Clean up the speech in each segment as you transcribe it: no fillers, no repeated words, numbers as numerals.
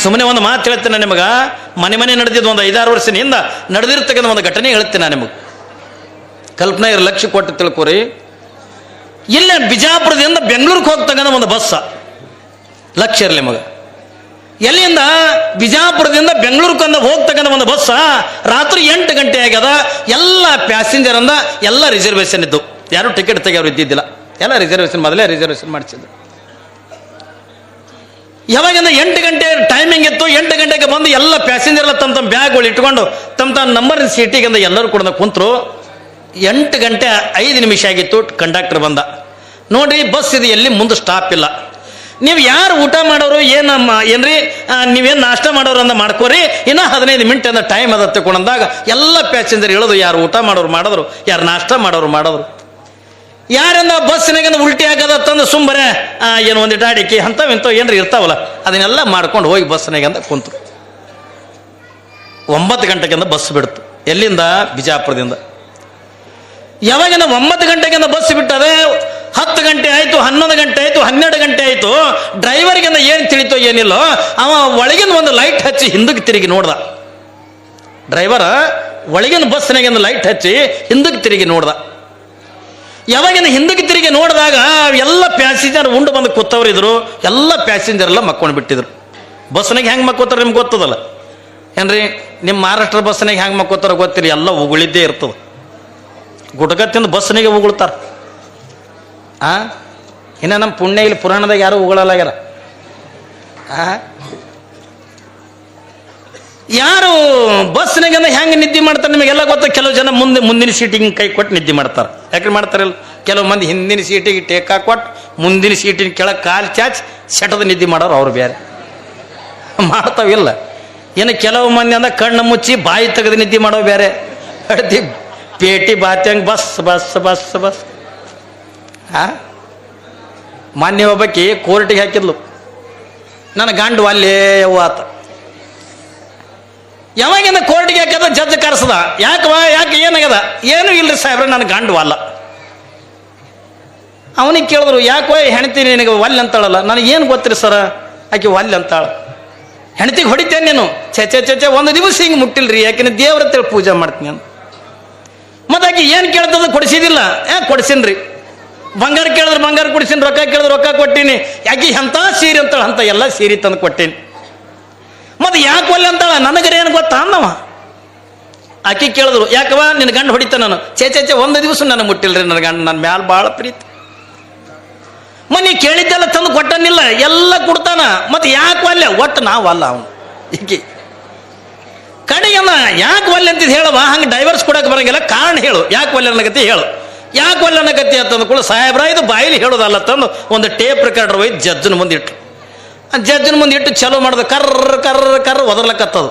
ಸುಮ್ಮನೆ ಒಂದು ಮಾತು ಹೇಳ್ತೇನೆ ನಿಮಗೆ. ಮನೆ ನಡೆದಿದ್ದು ಒಂದು 5-6 ವರ್ಷದಿಂದ ನಡೆದಿರ್ತಕ್ಕಂಥ ಒಂದು ಘಟನೆ ಹೇಳ್ತೇನೆ ನಾನು ನಿಮಗೆ. ಕಲ್ಪನೆ ಇರೋ ಲಕ್ಷ ಕೊಟ್ಟು ತಿಳ್ಕೊರಿ. ಇಲ್ಲೇ ಬಿಜಾಪುರದಿಂದ ಬೆಂಗಳೂರಿಗೆ ಹೋಗ್ತಕ್ಕಂಥ ಒಂದು ಬಸ್ಸ, ಲಕ್ಷ ಇರಲಿ ನಿಮಗೆ. ಎಲ್ಲಿಂದ ಬಿಜಾಪುರದಿಂದ ಬೆಂಗಳೂರಿಗೆ ಹೋಗ್ತಕ್ಕಂಥ ಒಂದು ಬಸ್ಸ ರಾತ್ರಿ 8 ಗಂಟೆ ಆಗ್ಯದ. ಎಲ್ಲ ಪ್ಯಾಸೆಂಜರ್ ಅಂದ ಎಲ್ಲ ರಿಸರ್ವೇಶನ್ ಇದ್ದು, ಯಾರು ಟಿಕೆಟ್ ತೆಗಿಯೋರು ಇದ್ದಿದ್ದಿಲ್ಲ, ಎಲ್ಲ ರಿಸರ್ವೇಶನ್ ಮೊದಲೇ ರಿಸರ್ವೇಶನ್ ಮಾಡಿಸಿದ್ರು. ಯಾವಾಗಿಂದ 8 ಗಂಟೆ ಟೈಮಿಂಗ್ ಇತ್ತು. 8 ಗಂಟೆಗೆ ಬಂದು ಎಲ್ಲ ಪ್ಯಾಸೆಂಜರ್ ಎಲ್ಲ ತಮ್ಮ ತಮ್ಮ ಬ್ಯಾಗ್ಗಳು ಇಟ್ಕೊಂಡು ತಮ್ಮ ನಂಬರ್ ಸೀಟಿಗೆ ಎಲ್ಲರೂ ಕೂಡ ಕುಂತರು. 8 ಗಂಟೆ 5 ನಿಮಿಷ ಆಗಿತ್ತು. ಕಂಡಕ್ಟರ್ ಬಂದ, ನೋಡ್ರಿ ಬಸ್ ಇದೆ, ಎಲ್ಲಿ ಮುಂದೆ ಸ್ಟಾಪ್ ಇಲ್ಲ, ನೀವು ಯಾರು ಊಟ ಮಾಡೋರು ಏನ್ರಿ ನೀವೇನು ನಾಷ್ಟ ಮಾಡೋರು ಅಂದ ಮಾಡ್ಕೋರಿ, ಇನ್ನು 15 ಮಿನಿಟ್ ಅಂದ ಟೈಮ್ ಅದ ತಗೊಂಡಂದಾಗ ಎಲ್ಲ ಪ್ಯಾಸೆಂಜರ್ ಹೇಳೋದು, ಯಾರು ಊಟ ಮಾಡೋರು ಮಾಡಿದ್ರು, ಯಾರು ನಾಷ್ಟ ಮಾಡೋರು ಮಾಡಿದ್ರು. ಯಾರಿಂದ ಬಸ್ಸಿನಾಗ ಉಲ್ಟಿ ಆಗದ ತಂದು ಸುಂಬರೆ ಏನು ಒಂದಿಟ್ಟು ಅಡಿಕೆ ಅಂಥವಿಂಥವು ಏನ್ರಿ ಇರ್ತಾವಲ್ಲ ಅದನ್ನೆಲ್ಲ ಮಾಡ್ಕೊಂಡು ಹೋಗಿ ಬಸ್ನಾಗ ಅಂತ ಕುಂತು. 9 ಗಂಟೆಗಿಂದ ಬಸ್ ಬಿಡ್ತು. ಎಲ್ಲಿಂದ? ಬಿಜಾಪುರದಿಂದ. ಯಾವಾಗಿಂದ 9 ಗಂಟೆಗಿಂದ ಬಸ್ ಬಿಟ್ಟದೆ 10 ಗಂಟೆ ಆಯಿತು, 11 ಗಂಟೆ ಆಯಿತು, 12 ಗಂಟೆ ಆಯಿತು. ಡ್ರೈವರ್ಗಿಂದ ಏನು ತಿಳಿತೋ ಏನಿಲ್ಲೋ, ಅವ ಒಳಗಿನ ಒಂದು ಲೈಟ್ ಹಚ್ಚಿ ಹಿಂದಕ್ಕೆ ತಿರುಗಿ ನೋಡ್ದ. ಡ್ರೈವರ್ ಒಳಗಿನ ಬಸ್ನಾಗಿಂದ ಲೈಟ್ ಹಚ್ಚಿ ಹಿಂದಕ್ಕೆ ತಿರುಗಿ ನೋಡ್ದ. ಯಾವಾಗಿಂದ ಹಿಂದಕ್ಕೆ ತಿರುಗಿ ನೋಡಿದಾಗ ಎಲ್ಲ ಪ್ಯಾಸೆಂಜರ್ ಉಂಡು ಬಂದು ಕೂತವ್ರು ಇದ್ರು. ಎಲ್ಲ ಪ್ಯಾಸೆಂಜರ್ ಎಲ್ಲ ಮಕ್ಕೊಂಡು ಬಿಟ್ಟಿದ್ರು. ಬಸ್ನಾಗ ಹೆಂಗೆ ಮಕ್ಕೋತಾರೆ ನಿಮ್ಗೆ ಗೊತ್ತದಲ್ಲ ಏನ್ರಿ? ನಿಮ್ಮ ಮಹಾರಾಷ್ಟ್ರ ಬಸ್ನಾಗ ಹೆಂಗೆ ಮಕ್ಕೋತಾರ ಗೊತ್ತಿರಿ, ಎಲ್ಲ ಉಗುಳಿದ್ದೇ ಇರ್ತದೆ. ಗುಟಕತ್ತಿಂದ ಬಸ್ನಿಗೆ ಉಗುಳ್ತಾರ. ಇನ್ನು ನಮ್ಮ ಪುಣ್ಯ ಇಲ್ಲಿ ಪುರಾಣದಾಗ ಯಾರು ಉಗುಳಲಾಗ್ಯಾರ. ಯಾರು ಬಸ್ನಾಗ ಹೆಂಗೆ ನಿದ್ದೆ ಮಾಡ್ತಾರೆ ನಿಮಗೆಲ್ಲ ಗೊತ್ತ. ಕೆಲವು ಜನ ಮುಂದಿನ ಸೀಟಿಗೆ ಕೈ ಕೊಟ್ಟು ನಿದ್ದೆ ಮಾಡ್ತಾರೆ. ಯಾಕೆ ಮಾಡ್ತಾರಲ್ಲ? ಕೆಲವು ಮಂದಿ ಹಿಂದಿನ ಸೀಟಿಗೆ ಟೇಕ್ ಹಾಕೊಟ್ಟು ಮುಂದಿನ ಸೀಟಿನ ಕೆಳಗೆ ಕಾಲು ಚಾಚಿ ಸೆಟದ ನಿದ್ದೆ ಮಾಡೋರು ಅವ್ರು ಬೇರೆ ಮಾಡ್ತಾವಿಲ್ಲ. ಇನ್ನು ಕೆಲವು ಮಂದಿ ಅಂದ ಕಣ್ಣು ಮುಚ್ಚಿ ಬಾಯಿ ತೆಗೆದು ನಿದ್ದೆ ಮಾಡೋ ಬೇರೆ. ಅಡ್ದಿ ಪೇಟಿ ಬಾತ್ಯಂಗೆ ಬಸ್ ಬಸ್ ಬಸ್ ಬಸ್. ಮಾನ್ಯ ಒಬ್ಬಾಕಿ ಕೋರ್ಟಿಗೆ ಹಾಕಿದ್ಲು, ನನ್ನ ಗಂಡು ಅಲ್ಲೇ ಆತ. ಯಾವಾಗಿಂದ ಕೋರ್ಟಿಗೆ ಹಾಕದ ಜಡ್ಜ್ ಕರೆಸದ. ಯಾಕೆ ಏನಾಗ್ಯದ? ಏನೂ ಇಲ್ರಿ ಸಾಹೇಬ್ರೆ, ನನ್ನ ಗಂಡು ಅಲ್ಲ. ಅವನಿಗೆ ಕೇಳಿದ್ರು, ಯಾಕೋ ಹೆಣ್ತಿ ನಿನಗೆ ಒಲ್ಲೆ ಅಂತಾಳಲ್ಲ? ನನಗೇನು ಗೊತ್ತಿರಿ ಸರ, ಆಕೆ ಒಲ್ಲೆ ಅಂತಾಳ. ಹೆಣ್ತಿಗೆ ಹೊಡಿತೇನೆ ನೀನು? ಚೆ ಒಂದು ದಿವಸ ಹಿಂಗೆ ಮುಟ್ಟಿಲ್ರಿ, ಯಾಕೆ ದೇವ್ರ ಅಂತೇಳಿ ಪೂಜೆ ಮಾಡ್ತೀನಿ ಅಂತ. ಮತ್ತೆ ಆಕೆ ಏನು ಕೇಳ್ತದ? ಕೊಡಿಸಿದಿಲ್ಲ. ಕೊಡಿಸಿನ್ರಿ. ಬಂಗಾರ ಕೇಳಿದ್ರೆ ಬಂಗಾರ ಕೊಡಿಸಿನಿ, ರೊಕ್ಕ ಕೇಳಿದ್ರೆ ರೊಕ್ಕ ಕೊಟ್ಟೀನಿ. ಯಾಕೆ ಎಂಥ ಸೀರೆ ಅಂತಾಳ, ಅಂತ ಎಲ್ಲ ಸೀರೆ ತಂದು ಕೊಟ್ಟೀನಿ. ಮತ್ತೆ ಯಾಕೆ ಒಲ್ಲೆ ಅಂತಾಳ? ನನಗರ ಏನು ಗೊತ್ತಾ ಅಂದವ. ಆಕೆ ಕೇಳಿದ್ರು, ಯಾಕವ ನಿನ್ನ ಗಂಡು ಹೊಡಿತ? ನಾನು ಚೆ ಒಂದು ದಿವಸ ನನಗೆ ಮುಟ್ಟಿಲ್ರಿ, ನನ್ನ ಗಂಡು ನನ್ನ ಮ್ಯಾಲ ಭಾಳ ಪ್ರೀತಿ. ನೀ ಕೇಳಿದ್ದೆಲ್ಲ ತಂದು ಕೊಟ್ಟನಿಲ್ಲ, ಎಲ್ಲ ಕೊಡ್ತಾನ. ಮತ್ತೆ ಯಾಕೆ ಒಲ್ಲೆ? ಒಟ್ಟು ನಾವು ಅಲ್ಲ ಅವನು. ಈಕೆ ಕಡೆಗೆಲ್ಲ ಯಾಕೆ ಒಲ್ಲೆ ಅಂತಿದ್ದು ಹೇಳವ. ಹಂಗೆ ಡೈವರ್ಸ್ ಕೊಡಕ್ಕೆ ಬರಂಗಿಲ್ಲ, ಕಾರಣ ಹೇಳು. ಯಾಕೆ ಒಲ್ಲೆ ಅನ್ನಕತ್ತಿ ಹೇಳು. ಯಾಕೆ ಒಲ್ಲೆ ಅನ್ನಕತ್ತಿ ಅಂತಂದು ಕೂಡ ಸಾಹೇಬ್ರ ಇದು ಬಾಯಿಲಿ ಹೇಳೋದಲ್ಲ ತಂದು ಒಂದು ಟೇಪ್ ರೆಕಾರ್ಡರ್ ಒಯ್ದು ಜಡ್ಜನ ಮುಂದೆ ಇಟ್ಟು. ಆ ಜಡ್ಜನ ಮುಂದೆ ಇಟ್ಟು ಚಲೋ ಮಾಡಿದ ಕರ್ರ ಒದರ್ಲಕತ್ತದು.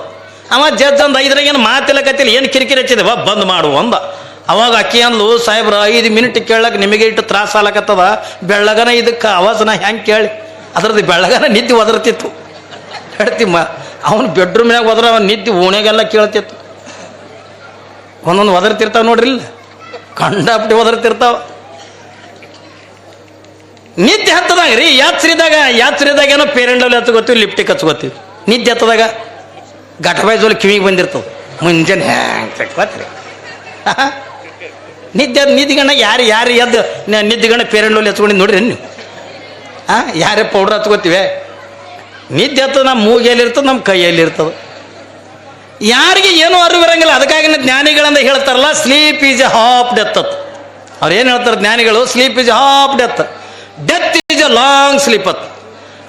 ಅವ ಜಡ್ಜ್ ಅಂದ, ಇದ್ರಾಗ ಏನು ಮಾತಿಲ್ಲಕತ್ತಿಲ್ಲ, ಏನು ಕಿರಿಕಿರಿ ಹಚ್ಚಿದೆ, ಬಂದ್ ಮಾಡು ಅಂದ. ಅವಾಗ ಅಕ್ಕಿ ಅಂದ್ಲು, ಸಾಹೇಬ್ರ 5 ಮಿನಿಟ್ ಕೇಳಕ್ಕೆ ನಿಮಗೆ ಇಟ್ಟು ತ್ರಾಸ ಆಗ್ಲಕತ್ತದ, ಬೆಳ್ಳಗನ ಇದಕ್ಕೆ ಆವಾಜನ ಹೆಂಗೆ ಕೇಳಿ. ಅದ್ರದ್ದು ಬೆಳ್ಳಗನ ನಿದ್ದೆ ಒದರ್ತಿತ್ತು. ಹೇಳ್ತಿಮ್ಮ ಅವನು ಬೆಡ್ರೂಮ್ನಾಗ ಹೋದ್ರ ಅವನು ನಿದ್ದೆ ಓಣ್ಯಾಗೆಲ್ಲ ಕೇಳ್ತಿತ್ತು. ಒಂದೊಂದು ಒದರ್ತಿರ್ತಾವ ನೋಡ್ರಿ, ಇಲ್ಲ ಕಂಡಾಪಟ್ಟಿ ಒದರ್ತಿರ್ತಾವ. ನಿದ್ದೆ ಹತ್ತದಾಗ ರೀ ಯಾತ್ರಿದಾಗ ಏನೋ ಪೇರೆಂಡಲ್ಲಿ ಹಚ್ಕೋತೀವಿ, ಲಿಪ್ಟಿಕ್ ಹಚ್ಕೋತೀವಿ. ನಿದ್ದೆ ಹತ್ತದಾಗ ಗಟಬಾಯ್ಜೋಲಿ ಕಿವಿಗೆ ಬಂದಿರ್ತವೆ. ಮುಂಜಾನೆ ಹ್ಯಾಂಗೆ ಗೊತ್ತ್ರಿ ನಿದ್ದೆಗಣ್ಣ ಯಾರು ಎದ್ದು ನಿದ್ದೆಗಣ್ಣ ಪೇರೆಂಡಲ್ಲಿ ಹಚ್ಕೊಂಡಿದ್ದು ನೋಡ್ರಿ ನೀವು. ಯಾರೇ ಪೌಡ್ರ್ ಹಚ್ಕೋತೀವಿ. ನಿದ್ದೆ ಹತ್ತದ ನಮ್ಮ ಮೂಗಿಯಲ್ಲಿರ್ತದೆ, ನಮ್ಮ ಕೈಯಲ್ಲಿರ್ತದೆ. ಯಾರಿಗೆ ಏನೂ ಅರಿವಿರಂಗಿಲ್ಲ. ಅದಕ್ಕಾಗಿ ಜ್ಞಾನಿಗಳಂದ ಹೇಳ್ತಾರಲ್ಲ, sleep is A half death ಅಂತ. ಅವ್ರು ಏನು ಹೇಳ್ತಾರೆ ಜ್ಞಾನಿಗಳು? Sleep is A half death, death is A long sleep ಅಂತ.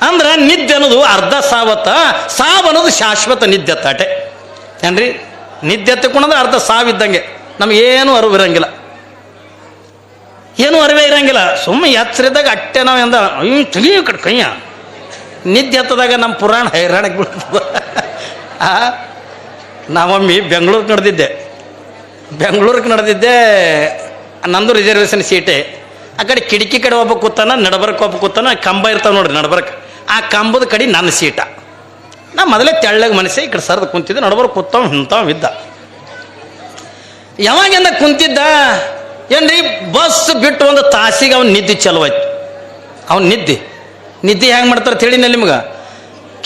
ಅಂದ್ರೆ ನಿದ್ದೆ ಅನ್ನೋದು ಅರ್ಧ ಸಾವತ್ತ, ಸಾವು ಅನ್ನೋದು ಶಾಶ್ವತ ನಿದ್ದೆ ಅತ್ತಾಟೆ ಏನ್ರಿ. ನಿದ್ದೆ ಎತ್ತಕೊಂಡ್ರೆ ಅರ್ಧ ಸಾವಿದ್ದಂಗೆ, ನಮಗೇನು ಅರಿವಿರಂಗಿಲ್ಲ, ಏನೂ ಅರಿವೇ ಇರಂಗಿಲ್ಲ. ಸುಮ್ಮನೆ ಎಚ್ಚರಿದಾಗ ಅಟ್ಟೆ ನಾವು ಎಂದ ತೆಗಿಯೋ ಕಡೆ ಕೈಯ. ನಿದ್ದೆ ಎತ್ತದಾಗ ನಮ್ಮ ಪುರಾಣ ಹೈರಾಣಕ್ಕೆ ಬಿಡ್ತದ. ನಾವೊಮ್ಮೆ ಬೆಂಗಳೂರಿಗೆ ನಡೆದಿದ್ದೆ. ನಂದು ರಿಸರ್ವೇಷನ್ ಸೀಟೆ. ಆ ಕಡೆ ಕಿಟಕಿ ಕಡೆ ಒಬ್ಬ ಕೂತಾನ, ನಡಬರ್ಕ್ ಒಬ್ಬ ಕೂತಾನ. ಕಂಬ ಇರ್ತಾವ ನೋಡ್ರಿ ನಡಬರ್ಕ್, ಆ ಕಂಬದ ಕಡೆ ನನ್ನ ಸೀಟ. ನಾ ಮೊದಲೇ ತೆಳ್ಳಗೆ ಮನಸ್ಸೆ ಈ ಕಡೆ ಸರ್ದು ಕುಂತಿದ್ದೆ. ನಡಬರ್ಕ್ ಕೂತಾವ ಇಂಥವ್ ಇದ್ದ. ಯಾವಾಗಿಂದ ಕುಂತಿದ್ದ ಏನ್ರಿ, ಬಸ್ ಬಿಟ್ಟು ಒಂದು ತಾಸಿಗೆ ಅವ್ನು ನಿದ್ದೆ ಚಲೋ ಆಯ್ತು. ಅವ್ನು ನಿದ್ದೆ ಹೆಂಗೆ ಮಾಡ್ತಾರೆ ತಿಳಿನ ನಿಮ್ಗೆ.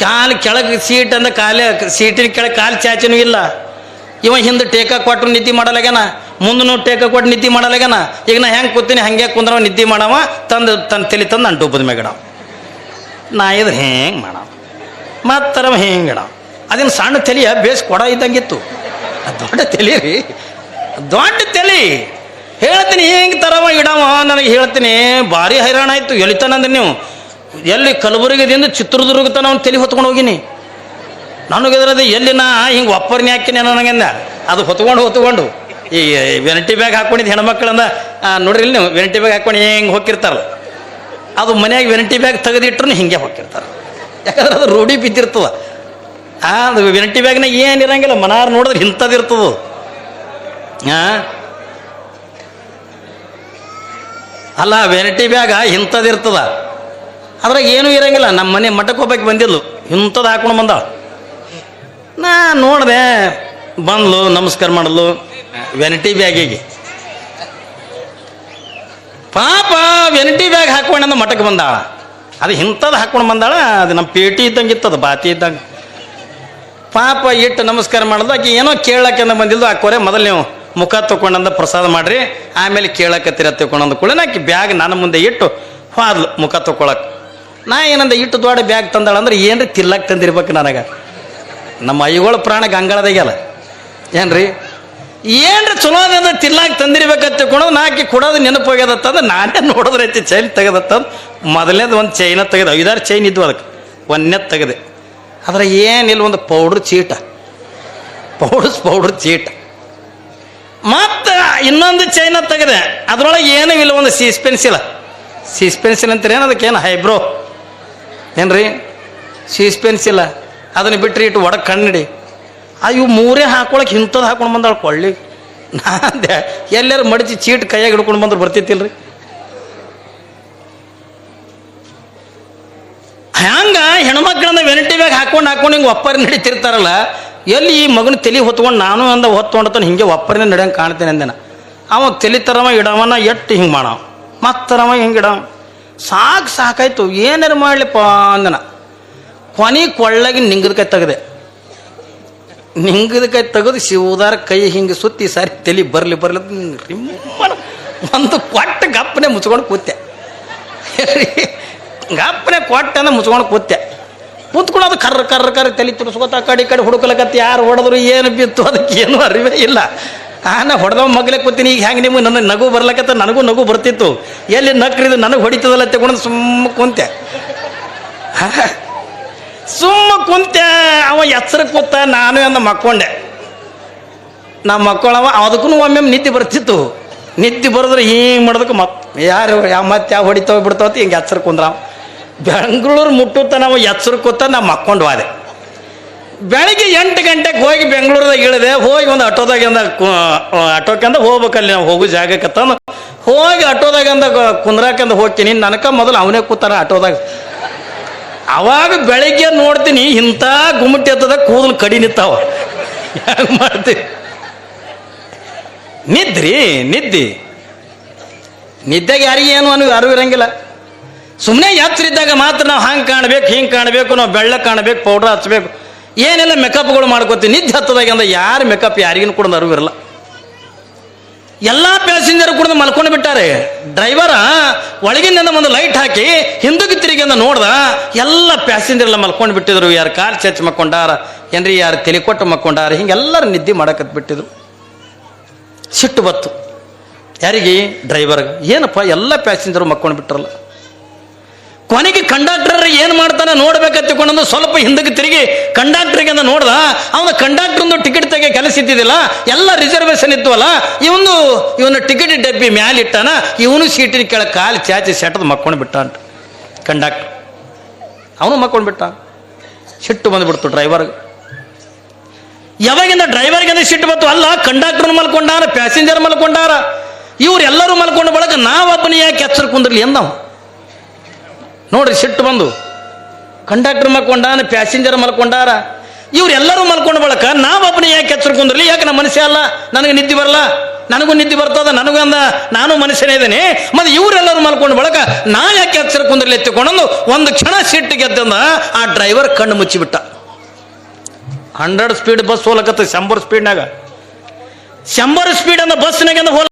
ಕಾಲು ಕೆಳಗೆ ಸೀಟ್ ಅಂದ ಕಾಲೇ ಸೀಟಿನ ಕೆಳಗೆ ಕಾಲು ಚಾಚಿನೂ ಇಲ್ಲ. ಇವ ಹಿಂದೆ ಟೇಕ ಕೊಟ್ಟರು ನಿದ್ದೆ ಮಾಡಲಾಗ್ಯಾನ, ಮುಂದೂ ಟೇಕ ಕೊಟ್ಟು ನಿದ್ದೆ ಮಾಡಲಾಗ್ಯಾನ. ಈಗ ನಾ ಹೆಂಗೆ ಕೂತೀನಿ ಹಂಗೆ ಕುಂದ್ರವ ನಿದ್ದೆ ಮಾಡವ ತಂದು ತನ್ನ ತಲೆ ತಂದು ನಾನು ಡೊಬ್ಬದ ಮ್ಯಾಗಿಡವ. ನಾ ಇದು ಹೆಂಗೆ ಮಾಡವ ಮತ್ತರವ ಹೆಂಗೆ ಇಡವ. ಅದೇನು ಸಣ್ಣ ತಲೆಯ ಬೇಸ್ ಕೊಡ ಇದ್ದಂಗಿತ್ತು. ದೊಡ್ಡ ತಲೆ ರೀ, ದೊಡ್ಡ ತಲೆ. ಹೇಳ್ತೀನಿ ಹೆಂಗೆ ತರವ ಇಡವ ನನಗೆ ಹೇಳ್ತೀನಿ. ಭಾರಿ ಹೈರಾಣ ಆಯಿತು. ಎಳಿತಾನಂದ್ರೆ ನೀವು ಎಲ್ಲಿ ಕಲಬುರಗಿದಿಂದ ಚಿತ್ರದುರ್ಗ ತನ ಅವ್ನು ತಲೆ ಹೊತ್ಕೊಂಡು ಹೋಗಿನಿ. ನನಗಿದ್ರದ್ದು ಎಲ್ಲಿ ನಾ ಹಿಂಗೆ ಒಪ್ಪರ್ನಿ ಹಾಕಿನಿ ನನಗಿಂದ ಅದು ಹೊತ್ಕೊಂಡು ಈ ವೆನಟಿ ಬ್ಯಾಗ್ ಹಾಕ್ಕೊಂಡಿದ್ದು ಹೆಣ್ಮಕ್ಳಂದ ನೋಡ್ರಿ ನೀವು ವೆನಟಿ ಬ್ಯಾಗ್ ಹಾಕ್ಕೊಂಡು ಹೆಂಗೆ ಹೋಗಿರ್ತಾರಲ್ಲ, ಅದು ಮನ್ಯಾಗ ವೆನಟಿ ಬ್ಯಾಗ್ ತೆಗೆದಿಟ್ರು ಹಿಂಗೆ ಹೋಗಿರ್ತಾರೆ. ಯಾಕಂದ್ರೆ ಅದು ರೂಢಿ ಬಿದ್ದಿರ್ತದ. ಅದು ವೆನಟಿ ಬ್ಯಾಗ್ನಾಗ ಏನಿರಂಗಿಲ್ಲ, ಮನಾರು ನೋಡಿದ್ರೆ ಇಂಥದ್ದು ಇರ್ತದ. ಅಲ್ಲ ವೆನಟಿ ಬ್ಯಾಗ ಇಂಥದ್ದು ಇರ್ತದ, ಅದ್ರಾಗ ಏನೂ ಇರಂಗಿಲ್ಲ. ನಮ್ಮ ಮನೆ ಮಠಕ್ಕೆ ಹೋಗ್ಬೇಕು ಬಂದಿದ್ಲು, ಇಂಥದ್ದು ಹಾಕೊಂಡು ಬಂದಾಳ. ನಾ ನೋಡಿದೆ, ಬಂದ್ಲು ನಮಸ್ಕಾರ ಮಾಡಲು ವೆನಟಿ ಬ್ಯಾಗಿಗೆ. ಪಾಪ ವೆನಟಿ ಬ್ಯಾಗ್ ಹಾಕೊಂಡ ಮಠಕ್ಕೆ ಬಂದಾಳ. ಅದು ಇಂಥದ್ದು ಹಾಕೊಂಡು ಬಂದಾಳ. ಅದು ನಮ್ಮ ಪೇಟಿ ಇದ್ದಂಗೆ ಇತ್ತದ, ಬಾತಿ ಇದ್ದಂಗೆ. ಪಾಪ ಇಟ್ಟು ನಮಸ್ಕಾರ ಮಾಡೋದು. ಆಕೆ ಏನೋ ಕೇಳಕ್ಕೆ ಬಂದಿದ್ದು. ಹಾಕೋರೆ ಮೊದಲು ನೀವು ಮುಖ ತೊಗೊಂಡಂದ ಪ್ರಸಾದ ಮಾಡ್ರಿ, ಆಮೇಲೆ ಕೇಳಕತ್ತೀರ ತೊಗೊಂಡು ಕೂಡ ಆಕೆ ಬ್ಯಾಗ್ ನನ್ನ ಮುಂದೆ ಇಟ್ಟು ಹೋದ್ಲು ಮುಖ ತೊಗೊಳಕ್ಕೆ. ನಾ ಏನಂದ ಇಟ್ಟು ದೊಡ್ಡ ಬ್ಯಾಗ್ ತಂದಾಳ ಅಂದ್ರೆ ಏನ್ರಿ ತಿರ್ಲಾಕ್ ತಂದಿರ್ಬೇಕು ನನಗೆ. ನಮ್ಮ ಐಗಳ ಪ್ರಾಣ ಗಂಗಾಳದಾಗ್ಯಲ್ಲ ಏನ್ರಿ, ಏನ್ರಿ ಚಲೋ ಅದ ತಿರ್ಲಾಕ್ ತಂದಿರ್ಬೇಕಂತ ತಿಳ್ಕೊಳೋದು. ನಾಕಿ ಕೊಡೋದು ನೆನಪು ಹೋಗ್ಯದತ್ತಂದ್ರೆ ನಾನೇ ನೋಡಿದ್ರೈತಿ ಚೈನ್ ತೆಗೆದತ್ತಂದು ಮೊದಲನೇದು ಒಂದು ಚೈನ ತೆಗೆದು 5-6 ಚೈನ್ ಇದ್ವು. ಅದಕ್ಕೆ ಒಂದೇ ತೆಗೆದೆ. ಅದ್ರ ಏನಿಲ್ಲ, ಒಂದು ಪೌಡ್ರ್ ಚೀಟ, ಪೌಡ್ರ್ ಚೀಟ. ಮತ್ತು ಇನ್ನೊಂದು ಚೈನ ತೆಗೆದೆ. ಅದ್ರೊಳಗೆ ಏನೂ ಇಲ್ಲ, ಒಂದು ಸೀಸ್ ಪೆನ್ಸಿಲ್ ಅಂತೀರಿ ಏನು ಅದಕ್ಕೆ, ಏನು ಹೈಬ್ರೋ ಏನ್ರಿ ಸೀಸ್ ಪೆನ್ಸಿಲ್ಲ. ಅದನ್ನು ಬಿಟ್ಟರೆ ಇಟ್ಟು ಒಡಗೆ ಕಣ್ಣಿಡಿ. ಇವು ಮೂರೇ ಹಾಕೊಳಕ್ಕೆ ಇಂಥದ್ದು ಹಾಕೊಂಡು ಬಂದಾಳ ಕೊಳ್ಳಿ. ನಾಂದೆ ಎಲ್ಲರೂ ಮಡಿಚಿ ಚೀಟ್ ಕೈಯಾಗಿ ಹಿಡ್ಕೊಂಡು ಬಂದ್ರೆ ಬರ್ತಿತ್ತಿಲ್ರಿ. ಹಂಗ ಹೆಣ್ಮಕ್ಳನ್ನ ವೆನಟಿ ಬ್ಯಾಗ್ ಹಾಕೊಂಡು ಹಿಂಗೆ ಒಪ್ಪರಿ ನಡೀತಿರ್ತಾರಲ್ಲ, ಎಲ್ಲಿ ಈ ಮಗನ ತಲೆ ಹೊತ್ಕೊಂಡು ನಾನು ಅಂದ ಹೊತ್ಕೊಂಡತಾನೆ ಹಿಂಗೆ ಒಪ್ಪರಿನ ನಡೆಯಂಗೆ ಕಾಣ್ತೇನೆ ಅಂದೇನ. ಅವ ತಲೆ ತರವ ಇಡವನ ಎಟ್ಟು ಹಿಂಗೆ ಮಾಡವ, ಮತ್ತರವ ಹಿಂಗೆ ಇಡವ. ಸಾಕಾಯ್ತು, ಏನಾರು ಮಾಡಲಿಪ್ಪ ಅಂದನ. ಕೊನೆ ಕೊಳ್ಳಾಗಿ ನಿಂಗದಕಾಯಿ ತೆಗೆದೆ. ನಿಂಗದಕಾಯಿ ತೆಗೆದು ಶಿವದಾರ ಕೈ ಹಿಂಗೆ ಸುತ್ತಿ ಸಾರಿ ತಲೆ ಬರಲಿ ರಿಮ್ಮನ ಒಂದು ಕೊಟ್ಟು ಗಪ್ಪನೆ ಮುಚ್ಕೊಂಡು ಕೂತೆ. ಗಪ್ಪನೆ ಕೊಟ್ಟೆ ಅಂದ್ರೆ ಮುಚ್ಕೊಂಡು ಕೂತ್ಕೊಂಡು ಅದು ಕರ್ರ ತಲೆ ತಿರ್ಸ್ಕೊತ ಕಡೆ ಹುಡುಕಲಕತ್ತಿ. ಯಾರು ಹೊಡೆದ್ರು ಏನು ಬಿತ್ತು ಅದಕ್ಕೆ ಏನೂ ಅರಿವೇ ಇಲ್ಲ. ನಾ ಹೊಡೆದವ ಮಗ್ಲೇ ಕೂತೀನಿ. ಈಗ ಹೆಂಗೆ ನಿಮಗೆ ನನ್ನ ನಗು ಬರ್ಲಕತ್ತ, ನನಗೂ ನಗು ಬರ್ತಿತ್ತು. ಎಲ್ಲಿ ನಕ್ರಿದು ನನಗೆ ಹೊಡಿತದಲ್ಲ ತಗೊಂಡು ಸುಮ್ಮ ಕುಂತೆ. ಅವ ಎಚ್ಚರ ಕೂತ, ನಾನು ಅಂದ ಮಕ್ಕೊಂಡೆ. ನಾ ಮಕ್ಕಳವ ಅದಕ್ಕೂ ಒಮ್ಮೆ ನಿದ್ದೆ ಬರ್ತಿತ್ತು. ನಿದ್ದೆ ಬರೋದ್ರೆ ಹಿಂಗೆ ಮಾಡೋದಕ್ಕೆ ಯಾರು ಮತ್ತೆ ಯಾವ ಹೊಡಿತಾವ ಬಿಡ್ತಾವತ್ತು ಹಿಂಗೆ ಎಚ್ಚರ ಕುಂದ್ರ. ಬೆಂಗಳೂರು ಮುಟ್ಟುತ್ತ ನಾವು ಎಚ್ಚರ ಕೂತ ನಾ ಮಕ್ಕೊಂಡು ಹೋದೆ. ಬೆಳಗ್ಗೆ 8 ಗಂಟೆಗೆ ಹೋಗಿ ಬೆಂಗಳೂರದಾಗ ಇಳಿದೆ. ಹೋಗಿ ಒಂದು ಆಟೋಕ್ಕೆಂದ ಹೋಗ್ಬೇಕಲ್ಲಿ ನಾವು ಹೋಗೋ ಜಾಗಕ್ಕಂದು ಹೋಗಿ ಆಟೋದಾಗಂದ ಕುಂದ್ರಾಕಂದ ಹೋಗ್ತೀನಿ. ನನಕ ಮೊದಲು ಅವನೇ ಕೂತಾನ ಆಟೋದಾಗ. ಅವಾಗ ಬೆಳಗ್ಗೆ ನೋಡ್ತೀನಿ ಇಂಥ ಗುಮ್ಮಟಿ ಹತ್ತದ ಕೂದಲು ಕಡಿ ನಿಂತಾವ. ಹೆಂಗೆ ಮಾಡ್ತೀವಿ? ನಿದ್ದೆಗೆ ಯಾರಿಗೇನು ಯಾರು ಇರಂಗಿಲ್ಲ. ಸುಮ್ಮನೆ ಎಚ್ಚರಿದ್ದಾಗ ಮಾತ್ರ ನಾವು ಹಂಗೆ ಕಾಣಬೇಕು, ಹಿಂಗೆ ಕಾಣಬೇಕು, ನಾವು ಬೆಳ್ಳ ಕಾಣಬೇಕು, ಪೌಡ್ರ್ ಹಚ್ಬೇಕು, ಏನೆಲ್ಲ ಮೇಕಪ್ಗಳು ಮಾಡ್ಕೋತೀವಿ. ನಿದ್ದೆ ಹತ್ತದಾಗ ಅಂದ್ರೆ ಯಾರು ಮೇಕಪ್ ಯಾರಿಗೂ ಕೂಡ ಅರಿವಿರಲ್ಲ. ಎಲ್ಲ ಪ್ಯಾಸೆಂಜರ್ ಕೂಡ ಮಲ್ಕೊಂಡು ಬಿಟ್ಟಾರೆ. ಡ್ರೈವರ ಒಳಗಿನಿಂದ ಒಂದು ಲೈಟ್ ಹಾಕಿ ಹಿಂದಕ್ಕೆ ತಿರುಗಿ ಅಂತ ನೋಡ್ದ, ಎಲ್ಲ ಪ್ಯಾಸೆಂಜರ್ ಎಲ್ಲ ಮಲ್ಕೊಂಡು ಬಿಟ್ಟಿದ್ರು. ಯಾರು ಕಾಲು ಚಚ್ಚಿ ಮಕ್ಕೊಂಡಾರ ಏನ್ರಿ, ಯಾರು ತಲೆ ಕೊಟ್ಟು ಮಕ್ಕೊಂಡಾರ, ಹಿಂಗೆಲ್ಲರೂ ನಿದ್ದೆ ಮಾಡಕತ್ ಬಿಟ್ಟಿದ್ರು. ಸಿಟ್ಟು ಬತ್ತು ಯಾರಿಗೆ? ಡ್ರೈವರ್ಗೆ. ಏನಪ್ಪ ಎಲ್ಲ ಪ್ಯಾಸೆಂಜರು ಮಕ್ಕೊಂಡು ಬಿಟ್ರಲ್ಲ. ಕೊನೆಗೆ ಕಂಡಕ್ಟರ್ ಏನು ಮಾಡ್ತಾನೆ ನೋಡ್ಬೇಕಂತಕೊಂಡು ಸ್ವಲ್ಪ ಹಿಂದಕ್ಕೆ ತಿರುಗಿ ಕಂಡಕ್ಟರ್ಗೆ ಅಂತ ನೋಡ್ದ. ಅವನ ಕಂಡಕ್ಟರ್ದು ಟಿಕೆಟ್ ತೆಗೆ ಕೆಲಸ ಇದ್ದಿದ್ದಿಲ್ಲ, ಎಲ್ಲ ರಿಸರ್ವೇಶನ್ ಇದ್ವಲ್ಲ. ಇವನು ಟಿಕೆಟ್ ಡಬ್ಬಿ ಮ್ಯಾಲಿಟ್ಟಾನ, ಇವನು ಸೀಟಿನ ಕೆಳಗೆ ಕಾಲು ಚಾಚಿ ಸೆಟದ್ ಮಕ್ಕೊಂಡು ಬಿಟ್ಟ ಅಂತ ಕಂಡಕ್ಟರ್. ಅವನು ಮಕ್ಕೊಂಡು ಬಿಟ್ಟ. ಸಿಟ್ಟು ಬಂದುಬಿಡ್ತು ಡ್ರೈವರ್ಗೆ. ಯಾವಾಗಿಂದ ಡ್ರೈವರ್ಗೆ ಸಿಟ್ಟು ಬಂತು? ಅಲ್ಲ, ಕಂಡಕ್ಟರ್ ಮಲ್ಕೊಂಡಾರ, ಪ್ಯಾಸೆಂಜರ್ ಮಲ್ಕೊಂಡಾರ, ಇವರೆಲ್ಲರೂ ಮಲ್ಕೊಂಡ ಬಳಕ ನಾವೊಬ್ಬನ ಯಾಕೆ ಎಚ್ಚರ ಕುಂದ್ರಲಿ ಎಂದವ. ನೋಡ್ರಿ ಸಿಟ್ಟು ಬಂದು, ಕಂಡಕ್ಟರ್ ಮಲ್ಕೊಂಡಾನ, ಪ್ಯಾಸೆಂಜರ್ ಮಲ್ಕೊಂಡಾರ, ಇವರೆಲ್ಲರೂ ಮಲ್ಕೊಂಡ ಬಳಕ ನಾವೊಬ್ಬನ ಯಾಕೆ ಎಚ್ಚರ ಕುಂದ್ರಲಿ? ಯಾಕೆ ನಮ್ಮ ಮನುಷ್ಯ ಅಲ್ಲ, ನನಗೆ ನಿದ್ದೆ ಬರಲ್ಲ. ನನಗೂ ನಿದ್ದೆ ಬರ್ತದ, ನನಗೂ ಅಂದ ನಾನು ಮನುಷ್ಯನೇ ಇದ್ದೇನೆ. ಮತ್ತೆ ಇವರೆಲ್ಲರೂ ಮಲ್ಕೊಂಡು ಬಳಕ ನಾ ಯಾಕೆ ಹತ್ತಿರ ಕುಂದ್ರಲ್ಲಿ ಎತ್ತಿಕೊಂಡು ಒಂದು ಕ್ಷಣ ಸಿಟ್ಟು ಗೆದ್ದಂದ ಆ ಡ್ರೈವರ್ ಕಣ್ಣು ಮುಚ್ಚಿಬಿಟ್ಟ. 100 ಸ್ಪೀಡ್ ಬಸ್ ಹೋಲಕತ್ತ, 100 ಸ್ಪೀಡ್ನಾಗ 100 ಸ್ಪೀಡ್ ಅಂದ ಬಸ್ನಾಗ